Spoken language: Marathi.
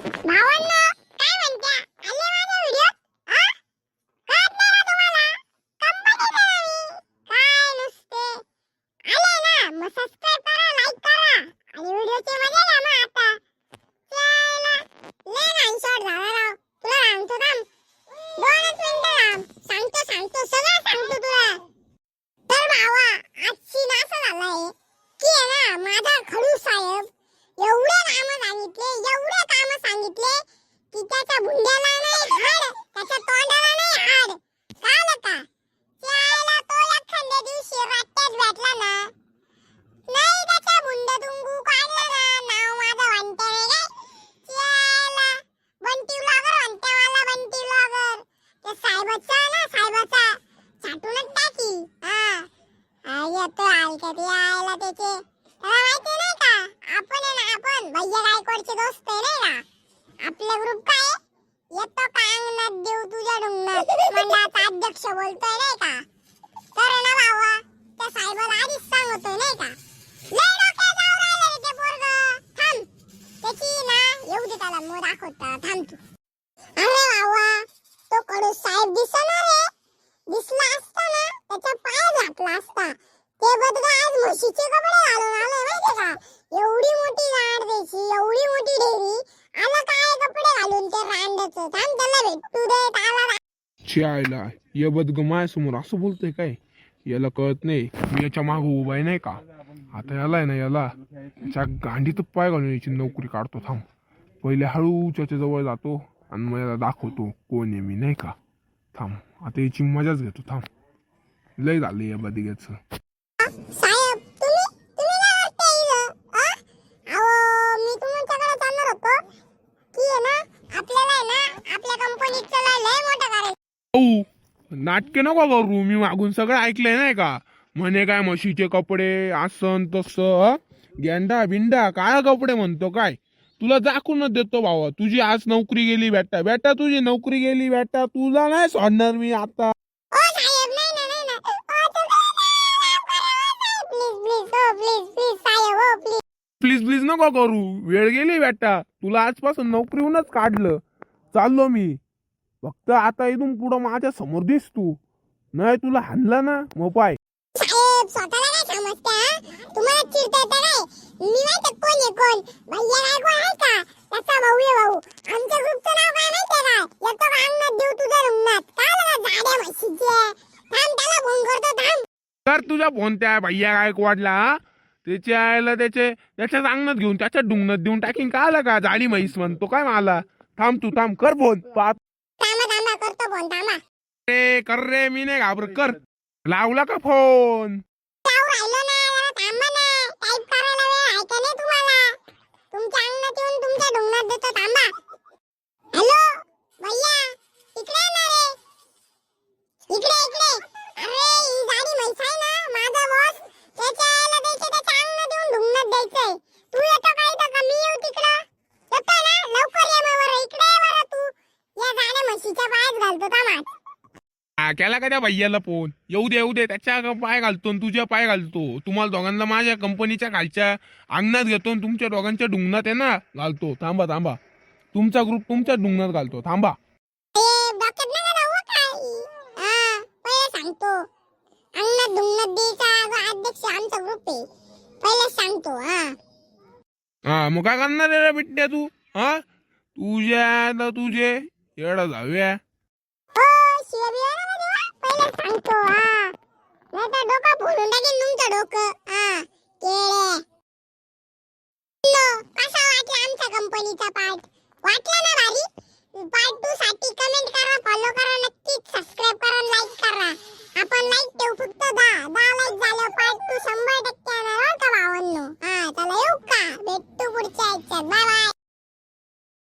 भावांनो काय म्हणत्या आले माझ्या व्हिडिओत कळत नाही ना तुम्हाला कंपनीचं नवी काय नुसते आले ना मग सबस्क्राइब करा लाईक करा आणि व्हिडिओचे मजा घ्या मग आता चला ले ना शॉट झाला राव तुला सांगतो थांब 2च मिनिटं थांब सांगतो सगळं सांगतो तुला तर भावा आज सीन असं झालाय की आहे ना माझा खडू साहेब एवढे काम सांगितले की त्याच्या बुंड्याला नाही हाड त्याच्या तोंडाला नाही हाड कळलं का त्याला तो एखाद्या दिवशी वाट्यात भेटला ना नाही त्याच्या बुंड्यातून गु काढला ना नाव माझं म्हणते नाही काय त्याला बंटी ब्लॉगर म्हणते मला बंटी ब्लॉगर त्या साहेबाचा छाटूनच टाकी येतो ऐकत यायला त्याचे त्याला माहिती नाही का आपण भैया गायकवाडचे दोस्त आहे नाही का आपला ग्रुप काय येतो का अंगणात देऊ तुझ्या डुंगणात मंडळाचा अध्यक्ष बोलतोय नाही का तर ना भावा त्या साहेबाला आधीच सांगतोय नाही का लय डोक्यात जाऊ राहिलं रे ते पोरगं थांब त्याची ना येऊ दे त्याला मग दाखवता थांब तू अरे भावा तो कडू साहेब दिसना रे दिसला असता ना त्याच्या पाय घातला असता ते बदला आज म्हशीचे कपडे घालून आले माहिती का एवढी मोठी गाड द्यायची एवढी मोठी डेअरी आला काय कपडे घालून ते रांडाचं थांब त्याला भेटू दे त्याला चायला ये बदग माझ्यासमोर असं बोलतोय काय याला कळत नाही मी याच्या मागं उभा आहे नाही का आता याला आहे ना याला त्याच्या गांडीत पाय घालून याची नोकरी काढतो थांब पहिले हळू त्याच्या जवळ जातो आणि मग याला दाखवतो कोण आहे मी नाही का थांब आता याची मजाच घेतो थांब लय झालं या बदिग्याचं साहेब तुम्ही काय करताय इथं अहो मी तुमच्याकडे जाणार होतो की आहे ना आपल्याला आहे ना आपल्या कंपनीचं लय मोठं करायचं ओ नाटके नको करू मी मागून सगळं ऐकलंय नाही का म्हणे काय म्हशीचे कपडे असं तसं गेंडा बिंडा काय कपडे म्हणतो काय तुला दाखवूनच देतो भावा तुझी आज नोकरी गेली बेटा तुझी नोकरी गेली बेटा तुला नाही सोडणार मी आता ओ साहेब नाही प्लीज साहेब हो प्लीज प्लीज नको करू वेळ गेली बेटा तुला आजपासून नोकरीहूनच काढलं चाललो मी फक्त आता इथून पुढं माझ्या समोर दिस तू नाही तुला हाणलं ना मग पाय साहेब स्वतःला काय समजता तुम्हाला चिडता येतं काय मी माहिती कोण आहे कोण भैया गायकवाड आहे का त्याचा भाऊ आहे भाऊ आमच्या ग्रुपचं नाव काय माहिती काय येतो का अंगणात देऊ तुझ्या रुंगणात काय लगा जाड्या म्हशीचे थांब त्याला फोन करतो थांब तर तुझा फोन त्या भैया गायकवाडला त्याच्या आईला त्याच्याच अंगणात घेऊन त्याच्या डुंगणात देऊन टाकीन का आला का जाडी म्हैस म्हणतो काय मला थांब कर फोन थांबा करतो फोन थांबा कर रे मी नाही घाबर कर लावला का फोन राहिलो ना जरा थांबा ना टाईप करायला वेळ आहे का नाही तुम्हाला तुमच्या अंगणात येऊन तुमच्या डोंगणात देतो थांबा हॅलो भैया इकडे ना रे इकडे अरे ही गाडी म्हैस आहे ना माझा बॉस त्याच्या अंगणात येऊन डोंगणात द्यायचंय तू येतो का इथं का मी येऊ तिकडं येतो ना लवकर ये मग इकडे ये बरं तू या गाड्या म्हशीच्या पायात घालतो थांबा केला का त्या भैयाला फोन येऊ दे त्याच्या पाय घालतो तुझ्या पाय घालतो तुम्हाला दोघांना माझ्या कंपनीच्या खालच्या अंगणात घेतो तुमच्या दोघांच्या डुंगणात आहे ना घालतो थांबा तुमचा ग्रुप तुमच्या डुंगणात घालतो थांबा सांगतो अंगणात डुंगणात द्यायचा अध्यक्ष आमचा ग्रुप आहे पहिले सांगतो हा मग काय करणार रे बिट्ट्या तू हा तुझे एवढा जाऊया पहिले सांगतो नाही तर डोकं फोडून टाकेन तुमचं डोकं कसा वाटला आमच्या कंपनीचा पार्ट वाटला ना भारी पार्ट 2 साठी कमेंट करा फॉलो करा नक्कीच सबस्क्राइब करा लाईक करा आपण लाईक ठेवू फक्त 10 लाईक झालं पार्ट 2 100%